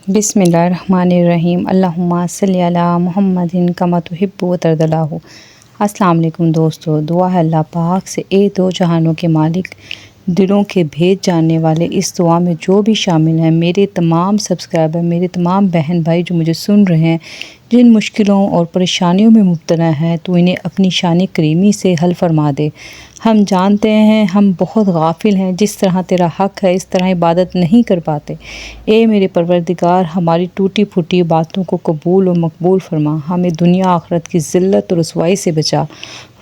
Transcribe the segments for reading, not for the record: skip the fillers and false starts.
बिस्मिल्लाहिर्रहमानिर्रहीम अल्लाहुम्मा सल्ली अला मुहम्मदिन कमा तुहिब्बु व तर्दल्लाहु। अस्सलाम वालेकुम दोस्तों, दुआ है अल्लाह पाक से दो जहानों के मालिक, दिलों के भेद जानने वाले, इस दुआ में जो भी शामिल हैं, मेरे तमाम सब्सक्राइबर, मेरे तमाम बहन भाई जो मुझे सुन रहे हैं, जिन मुश्किलों और परेशानियों में मुब्तला हैं, तो इन्हें अपनी शान करीमी से हल फरमा दे। हम जानते हैं हम बहुत गाफिल हैं, जिस तरह तेरा हक़ है इस तरह इबादत नहीं कर पाते। ए मेरे परवरदिगार, हमारी टूटी फूटी बातों को कबूल और मकबूल फरमा, हमें दुनिया आखरत की ज़िल्लत और रुसवाई से बचा,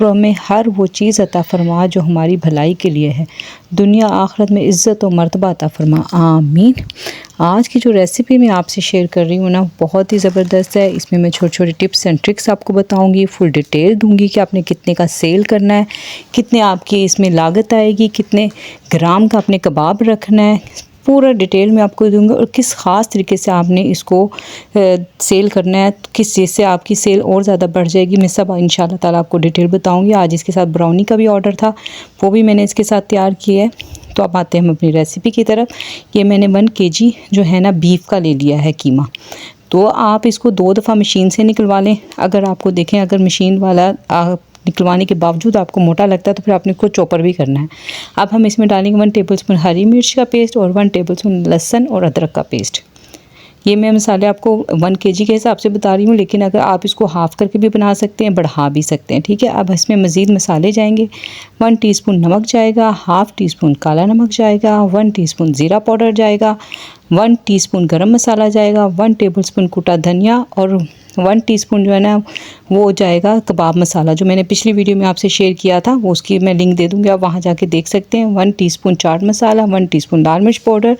और हमें हर वो चीज़ अता फरमा जो हमारी भलाई के लिए है, दुनिया आखरत में इज़्ज़त और मर्तबा अता फरमा, आमीन। आज की जो रेसिपी मैं आपसे शेयर कर रही हूँ ना, बहुत ही ज़बरदस्त है। इसमें मैं छोटे छोटे टिप्स एंड ट्रिक्स आपको बताऊँगी, फुल डिटेल दूँगी कि आपने कितने का सेल करना है, कितने आपकी इसमें लागत आएगी, कितने ग्राम का आपने कबाब रखना है, पूरा डिटेल में आपको दूंगा, और किस ख़ास तरीके से आपने इसको सेल करना है, किस चीज़ से आपकी सेल और ज़्यादा बढ़ जाएगी, मैं सब इंशाल्लाह ताला आपको डिटेल बताऊंगी। आज इसके साथ ब्राउनी का भी ऑर्डर था, वो भी मैंने इसके साथ तैयार किया है। तो अब आते हैं हम अपनी रेसिपी की तरफ। ये मैंने 1 kg जो है ना बीफ का ले लिया है कीमा। तो आप इसको 2 दफ़ा मशीन से निकलवा लें। अगर आपको देखें, अगर मशीन वाला निकलवाने के बावजूद आपको मोटा लगता है तो फिर आपने इसको चॉपर भी करना है। अब हम इसमें डालेंगे 1 टेबलस्पून हरी मिर्च का पेस्ट और 1 टेबलस्पून लहसुन और अदरक का पेस्ट। ये मैं मसाले आपको 1 kg के हिसाब से बता रही हूँ, लेकिन अगर आप इसको हाफ़ करके भी बना सकते हैं, बढ़ा भी सकते हैं, ठीक है। अब इसमें मज़ीद मसाले जाएंगे। 1 टीस्पून नमक जाएगा, हाफ़ टीस्पून काला नमक जाएगा, 1 टीस्पून ज़ीरा पाउडर जाएगा, 1 टीस्पून गरम मसाला जाएगा, 1 टेबलस्पून कुटा धनिया, और 1 टीस्पून जो है ना वो जाएगा कबाब मसाला, जो मैंने पिछली वीडियो में आपसे शेयर किया था, वो उसकी मैं लिंक दे दूँगी, आप वहाँ जाके देख सकते हैं। 1 टीस्पून चाट मसाला, 1 टीस्पून लाल मिर्च पाउडर,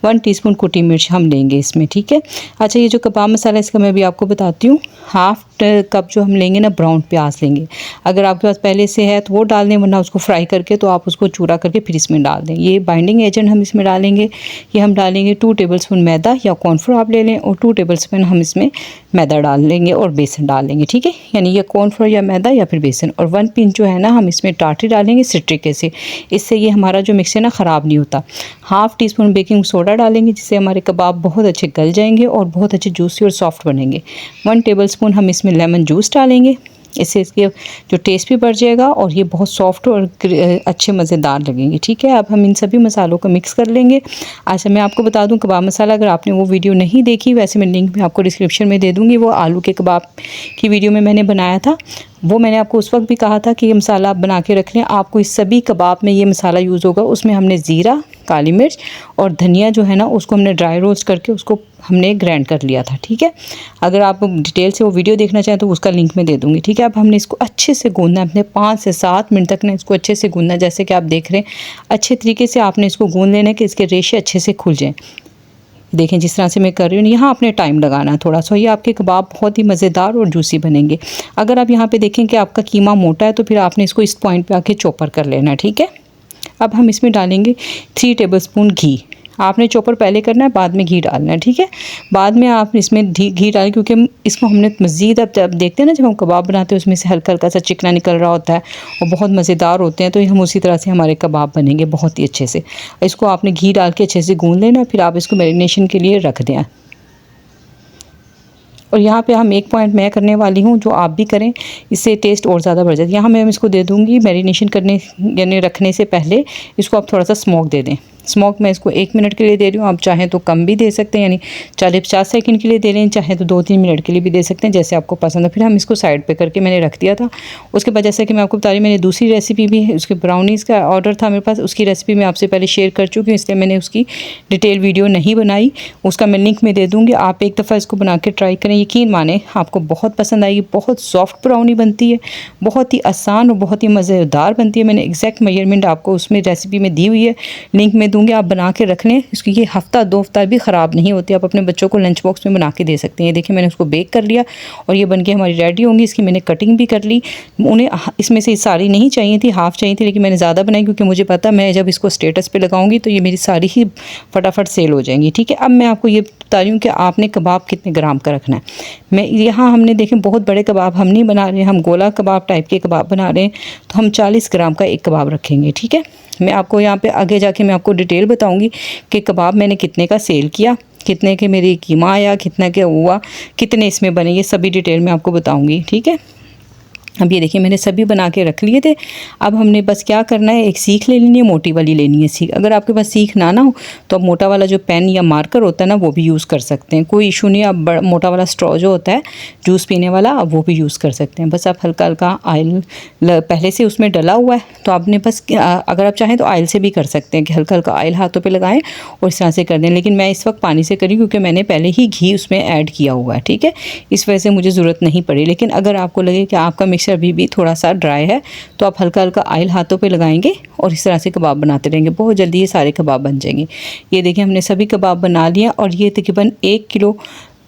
1 टीस्पून कुटी मिर्च हम लेंगे इसमें, ठीक है। अच्छा, ये जो कबाब मसाला इसका मैं भी आपको बताती हूँ। हाफ़ कप जो हम लेंगे ना ब्राउन प्याज लेंगे, अगर आपके पास पहले से है तो वो डाल दें, वरना उसको फ्राई करके तो आप उसको चूरा करके फिर इसमें डाल दें। ये बाइंडिंग एजेंट हम इसमें डालेंगे। ये हम डालेंगे 2 टेबलस्पून मैदा या कॉर्नफ्लोर आप ले लें, और 2 टेबलस्पून हम इसमें मैदा डाल लेंगे और बेसन डाल लेंगे, ठीक है। यानी ये कॉर्नफ्लोर या मैदा या फिर बेसन, और 1 पिंच जो है ना हम इसमें टाटरी डालेंगे सिट्रिक एसिड, इससे ये हमारा जो मिक्स है ना ख़राब नहीं होता। हाफ़ टीस्पून बेकिंग सोडा डालेंगे, जिससे हमारे कबाब बहुत अच्छे गल जाएंगे और बहुत अच्छे जूसी और सॉफ्ट बनेंगे। 1 टेबलस्पून हम इसमें लेमन जूस डालेंगे, इससे इसके जो टेस्ट भी बढ़ जाएगा और ये बहुत सॉफ्ट और अच्छे मज़ेदार लगेंगे, ठीक है। अब हम इन सभी मसालों को मिक्स कर लेंगे। अच्छा, मैं आपको बता दूं कबाब मसाला, अगर आपने वो वीडियो नहीं देखी, वैसे मैं लिंक में आपको डिस्क्रिप्शन में दे दूंगी। वो आलू के कबाब की वीडियो में मैंने बनाया था, वो मैंने आपको उस वक्त भी कहा था कि ये मसाला आप बना के रख लें, आपको इस सभी कबाब में ये मसाला यूज़ होगा। उसमें हमने ज़ीरा, काली मिर्च और धनिया जो है ना उसको हमने ड्राई रोस्ट करके उसको हमने ग्राइंड कर लिया था, ठीक है। अगर आप डिटेल से वो वीडियो देखना चाहें तो उसका लिंक मैं दे दूँगी, ठीक है। अब हमने इसको अच्छे से गूंदना है, अपने 5 से 7 मिनट तक ना इसको अच्छे से गूंदना है। जैसे कि आप देख रहे हैं, अच्छे तरीके से आपने इसको गूंद लेना है कि इसके रेशे अच्छे से खुल जाएँ। देखें जिस तरह से मैं कर रही हूँ, यहाँ आपने टाइम लगाना है थोड़ा सा, ये आपके कबाब बहुत ही मज़ेदार और जूसी बनेंगे। अगर आप यहाँ पे देखें कि आपका कीमा मोटा है तो फिर आपने इसको इस पॉइंट पे आके चॉपर कर लेना है, ठीक है। अब हम इसमें डालेंगे 3 टेबलस्पून घी। आपने चॉपर पहले करना है, बाद में घी डालना है, ठीक है। बाद में आप इसमें घी डालें, क्योंकि इसको हमने मज़ीद अब देखते हैं ना, जब हम कबाब बनाते हैं उसमें से हल्का हल्का सा चिकना निकल रहा होता है और बहुत मज़ेदार होते हैं, तो हम उसी तरह से हमारे कबाब बनेंगे बहुत ही अच्छे से। इसको आपने घी डाल के अच्छे से गूंद लेना, फिर आप इसको मैरिनेशन के लिए रख दें। और यहाँ पे हम एक पॉइंट मैं करने वाली हूँ जो आप भी करें, इससे टेस्ट और ज़्यादा बढ़ जाता है। यहाँ मैं इसको दे दूँगी मैरिनेशन करने यानी रखने से पहले इसको आप थोड़ा सा स्मोक दे दें। स्मोक मैं इसको 1 मिनट के लिए दे रही हूँ, आप चाहें तो कम भी दे सकते हैं, यानी 40-50 सेकंड के लिए दे लें, चाहे तो 2-3 मिनट के लिए भी दे सकते हैं, जैसे आपको पसंद है। फिर हम इसको साइड पे करके मैंने रख दिया था। उसके बाद जैसा कि मैं आपको बता रही हूँ, मैंने दूसरी रेसिपी भी है, उसके ब्राउनीज़ का ऑर्डर था मेरे पास, उसकी रेसिपी मैं आपसे पहले शेयर कर चुकी हूँ, इसलिए मैंने उसकी डिटेल वीडियो नहीं बनाई। उसका मैं लिंक में दे दूँगी, आप एक दफ़ा इसको बना के ट्राई करें, यकीन माने आपको बहुत पसंद आएगी। बहुत सॉफ्ट ब्राउनी बनती है, बहुत ही आसान और बहुत ही मज़ेदार बनती है। मैंने एग्जैक्ट मेजरमेंट आपको उसमें रेसिपी में दी हुई है, लिंक में दूँगी, आप बना के रख लें। इसकी ये हफ्ता 2 हफ्ता भी ख़राब नहीं होती, आप अपने बच्चों को लंच बॉक्स में बना के दे सकते हैं। ये देखिए मैंने उसको बेक कर लिया और ये बनके हमारी रेडी होंगी। इसकी मैंने कटिंग भी कर ली। उन्हें इसमें से सारी नहीं चाहिए थी, हाफ़ चाहिए थी, लेकिन मैंने ज़्यादा बनाई क्योंकि मुझे पता मैं जब इसको स्टेटस पे लगाऊंगी तो ये मेरी सारी ही फटाफट सेल हो जाएंगी, ठीक है। अब मैं आपको ये बता रही हूँ कि आपने कबाब कितने ग्राम का रखना है। मैं यहाँ हमने देखें बहुत बड़े कबाब हम नहीं बना रहे हैं, हम गोला कबाब टाइप के कबाब बना रहे हैं, तो हम 40 ग्राम का एक कबाब रखेंगे, ठीक है। मैं आपको यहाँ पे आगे जाके मैं आपको डिटेल बताऊंगी कि कबाब मैंने कितने का सेल किया, कितने के मेरी कीमा आया, कितना क्या हुआ, कितने इसमें बने, ये सभी डिटेल में आपको बताऊँगी, ठीक है। अब ये देखिए मैंने सभी बना के रख लिए थे। अब हमने बस क्या करना है, एक सीख ले लेनी है, मोटी वाली लेनी है सीख। अगर आपके पास सीख ना हो तो आप मोटा वाला जो पेन या मार्कर होता है ना वो भी यूज़ कर सकते हैं, कोई इशू नहीं। आप मोटा वाला स्ट्रॉ जो होता है जूस पीने वाला, आप वो भी यूज़ कर सकते हैं। बस आप हल्का हल्का ऑयल पहले से उसमें डला हुआ है तो आपने बस अगर आप चाहें तो ऑयल से भी कर सकते हैं कि हल्का हल्का ऑयल हाथों पर लगाएं और इस तरह से कर दें। लेकिन मैं इस वक्त पानी से करी क्योंकि मैंने पहले ही घी उसमें ऐड किया हुआ है, ठीक है, इस वजह से मुझे ज़रूरत नहीं पड़ी। लेकिन अगर आपको लगे कि आपका मिक्सचर अभी भी थोड़ा सा ड्राई है तो आप हल्का हल्का ऑयल हाथों पे लगाएंगे और इस तरह से कबाब बनाते रहेंगे, बहुत जल्दी ये सारे कबाब बन जाएंगे। ये देखिए हमने सभी कबाब बना लिया और ये तकरीबन 1 किलो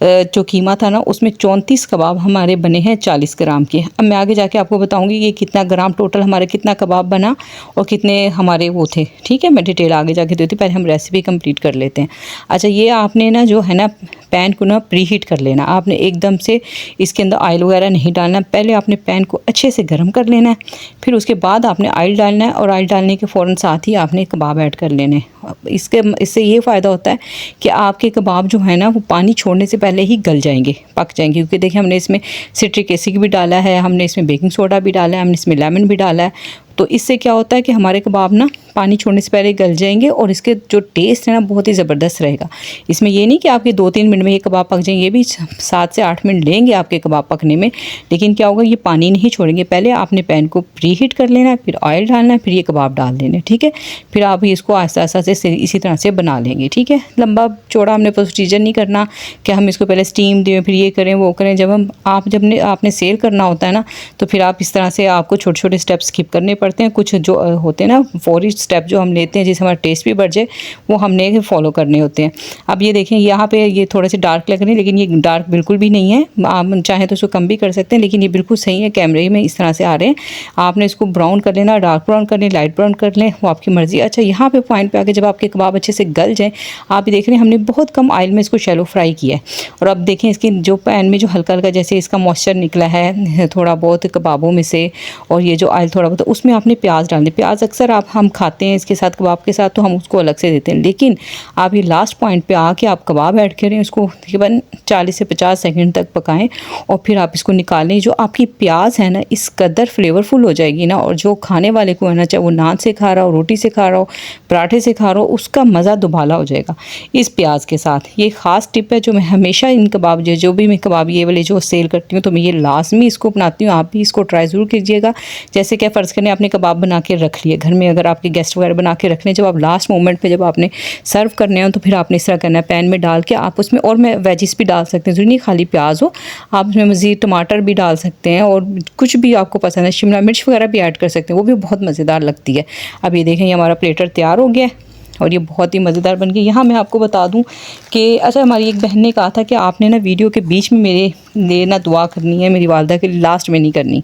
जो कीमा था ना उसमें 34 कबाब हमारे बने हैं 40 ग्राम के। अब मैं आगे जाके आपको बताऊंगी कि कितना ग्राम टोटल हमारे कितना कबाब बना और कितने हमारे वो थे, ठीक है। मैं डिटेल आगे जाके देती हूँ, पहले हम रेसिपी कंप्लीट कर लेते हैं। अच्छा, ये आपने ना जो है ना पैन को ना प्री हीट कर लेना। आपने एकदम से इसके अंदर ऑयल वगैरह नहीं डालना, पहले आपने पैन को अच्छे से गर्म कर लेना है, फिर उसके बाद आपने ऑयल डालना है और ऑयल डालने के फ़ौरन साथ ही आपने कबाब ऐड कर लेने हैं। इससे ये फ़ायदा होता है कि आपके कबाब जो है ना वो पानी छोड़ने से पहले ही गल जाएंगे, पक जाएंगे। क्योंकि देखिए हमने इसमें सिट्रिक एसिड भी डाला है, हमने इसमें बेकिंग सोडा भी डाला है, हमने इसमें लेमन भी डाला है। तो इससे क्या होता है कि हमारे कबाब ना पानी छोड़ने से पहले गल जाएंगे और इसके जो टेस्ट है ना बहुत ही ज़बरदस्त रहेगा। इसमें ये नहीं कि आपके 2-3 मिनट में ये कबाब पक जाएंगे, ये भी 7 से 8 मिनट लेंगे आपके कबाब पकने में। लेकिन क्या होगा, ये पानी नहीं छोड़ेंगे। पहले आपने पैन को प्री हीट कर लेना है, फिर ऑयल डालना है, फिर ये कबाब डाल देने, ठीक है। फिर आप इसको आहिस्ता आहिस्ता से इसी तरह से बना लेंगे, ठीक है। लंबा चौड़ा हमने प्रोसीजर नहीं करना कि हम इसको पहले स्टीम दें फिर ये करें वो करें। जब आपने सेल करना होता है ना तो फिर आप इस तरह से आपको छोटे छोटे स्टेप्स स्किप करने पड़ते हैं। कुछ जो होते हैं ना फौरी स्टेप जो हम लेते हैं जिससे हमारा टेस्ट भी बढ़ जाए, वो हमने फॉलो करने होते हैं। अब ये देखें यहाँ पे ये थोड़े से डार्क लग रहे हैं, लेकिन ये डार्क बिल्कुल भी नहीं है। आप चाहें तो इसको कम भी कर सकते हैं, लेकिन ये बिल्कुल सही है, कैमरे में इस तरह से आ रहे हैं। आपने इसको ब्राउन कर लेना, डार्क ब्राउन कर लें, लाइट ब्राउन कर लें, वो आपकी मर्ज़ी। अच्छा, यहाँ पे पॉइंट पे आके जब आपके कबाब अच्छे से गल जाएँ, आप देख रहे हैं हमने बहुत कम ऑयल में इसको शैलो फ्राई किया है। और अब देखें इसकी जो पैन में जो हल्का हल्का जैसे इसका मॉइस्चर निकला है थोड़ा बहुत कबाबों में से, और ये जो ऑयल थोड़ा बहुत, उसमें आपने प्याज डाल दें। प्याज अक्सर हम खाते हैं इसके साथ कबाब के साथ, तो हम उसको अलग से देते हैं। लेकिन आप ये लास्ट पॉइंट पे आके आप कबाब ऐड करें, उसको तकरीबन 40 से 50 सेकंड तक पकाएं और फिर आप इसको निकालें। जो आपकी प्याज है ना इस कदर फ्लेवरफुल हो जाएगी ना, और जो खाने वाले को है ना, चाहे वो नान से खा रहा हो, रोटी से खा रहा हो, पराठे से खा रहा हो, उसका मज़ा दुबाला हो जाएगा इस प्याज के साथ। ये ख़ास टिप है जो मैं हमेशा इन कबाब जो भी मैं कबाब ये वाले जो सेल करती हूँ तो मैं ये लाजमी इसको अपनाती हूँ। आप भी इसको ट्राई ज़रूर कीजिएगा। जैसे कि फ़र्ज़ करें आपने कबाब बना के रख लिए घर में, अगर आपके गेस्ट वगैरह बना के रखने, जब आप लास्ट मोमेंट पे जब आपने सर्व करने हो तो फिर आपने इस तरह करना है, पैन में डाल के आप उसमें, और मैं वेजिस भी डाल सकते हैं, ज़रूरी नहीं खाली प्याज हो, आप उसमें मज़ीद टमाटर भी डाल सकते हैं और कुछ भी आपको पसंद है, शिमला मिर्च वगैरह भी ऐड कर सकते हैं, वो भी बहुत मज़ेदार लगती है। अब ये देखें ये हमारा प्लेटर तैयार हो गया है और ये बहुत ही मज़ेदार बन गई। यहाँ मैं आपको बता दूँ कि अच्छा, हमारी एक बहन ने कहा था कि आपने ना वीडियो के बीच में मेरे लिए ना दुआ करनी है, मेरी वालदा के लिए लास्ट में नहीं करनी।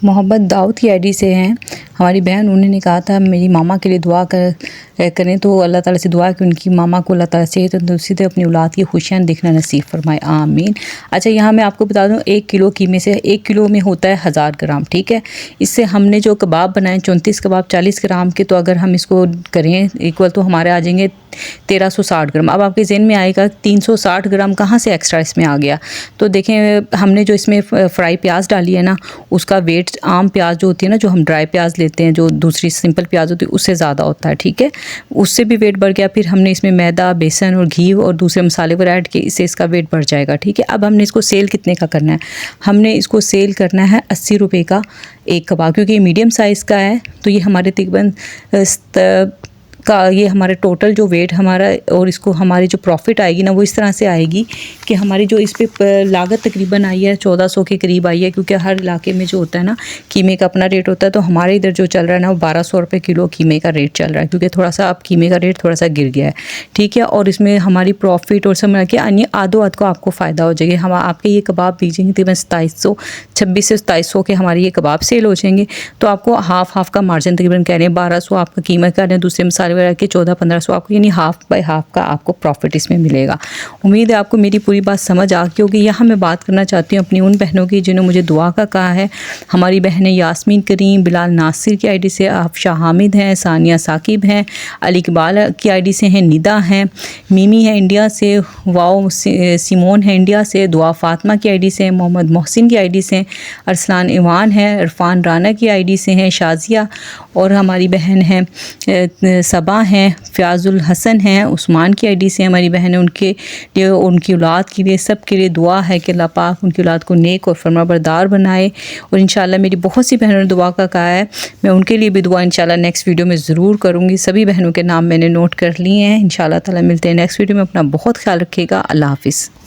मोहब्बत दाऊद की आईडी से हैं हमारी बहन, उन्होंने कहा था मेरी मामा के लिए दुआ करें, तो अल्लाह ताला से दुआ कि उनकी मामा को अल्लाह ताला से तंदुरुस्ती दे, अपनी औलाद की खुशियाँ देखना नसीब फरमाए, आमीन। अच्छा, यहाँ मैं आपको बता दूँ 1 किलो कीमे से 1 किलो में होता है 1000 ग्राम, ठीक है। इससे हमने जो कबाब बनाए 34 कबाब 40 ग्राम के, तो अगर हम इसको करें इक्वल तो हमारे आ जाएंगे 1360 ग्राम। अब आपके ज़हन में आएगा 360 ग्राम कहाँ से एक्स्ट्रा इसमें आ गया। तो देखें हमने जो इसमें फ्राई प्याज डाली है ना, उसका वेट आम प्याज जो होती है ना, जो हम ड्राई प्याज लेते हैं, जो दूसरी सिंपल प्याज होती है, उससे ज़्यादा होता है, ठीक है, उससे भी वेट बढ़ गया। फिर हमने इसमें मैदा, बेसन और घी और दूसरे मसाले को ऐड किए, इससे इसका वेट बढ़ जाएगा, ठीक है। अब हमने इसको सेल कितने का करना है, हमने इसको सेल करना है 80 रुपये का एक कबाब, क्योंकि ये मीडियम साइज़ का है। तो ये हमारे तकरीबन का ये हमारे टोटल जो वेट हमारा और इसको हमारी जो प्रॉफिट आएगी ना वो इस तरह से आएगी कि हमारी जो इस पे लागत तकरीबन आई है 1400 के करीब आई है, क्योंकि हर इलाके में जो होता है ना कीमे का अपना रेट होता है। तो हमारे इधर जो चल रहा है ना वो 1200 रुपये किलो कीमे का रेट चल रहा है, क्योंकि थोड़ा सा अब कीमे का रेट थोड़ा सा गिर गया है, ठीक है। और इसमें हमारी प्रॉफिट और समझ के अन्य आधो आध को आपको फ़ायदा हो जाएगा। हम आपके ये कबाब बीजेंगे तकरीबन 2600 से 2700 के हमारे ये कबाब सेल हो जाएंगे। तो आपको हाफ का मार्जिन तकरीबन कह रहे हैं 1200 आपका कीमत कर रहे हैं, दूसरे मसाले वगैरह के 1400-1500 आपको, यानी हाफ़ बाय हाफ़ का आपको प्रॉफिट इसमें मिलेगा। उम्मीद है आपको मेरी पूरी बात समझ आ गई होगी। यहाँ मैं बात करना चाहती हूँ अपनी उन बहनों की जिन्होंने मुझे दुआ का कहा है। हमारी बहनें यास्मीन करीम, बिलाल नासिर की आईडी से आफशा हामिद हैं, सानिया साकिब हैं, अली इकबाल की आईडी से हैं, निदा हैं, मीमी है इंडिया से, वाओ सिमोन है इंडिया से, दुआ फातिमा की आईडी से, मोहम्मद मोहसिन की आईडी से, अरसलान ईवान है, इरफान राना की आईडी से हैं, शाजिया और हमारी बहन हैं सबा हैं, फ़याज़ुल हसन हैं, उस्मान की आईडी से हमारी बहन है। उनके लिए, उनकी औलाद के लिए, सब के लिए दुआ है कि अल्लाह पाक उनकी औलाद को नेक और फरमाबरदार बनाए। और इंशाल्लाह मेरी बहुत सी बहनों ने दुआ का कहा है, मैं उनके लिए भी दुआ इंशाल्लाह नेक्स्ट वीडियो में ज़रूर करूँगी। सभी बहनों के नाम मैंने नोट कर लिए हैं। इंशाल्लाह ताला मिलते हैं नेक्स्ट वीडियो में। अपना बहुत ख्याल रखिएगा। अल्लाह हाफ़िज़।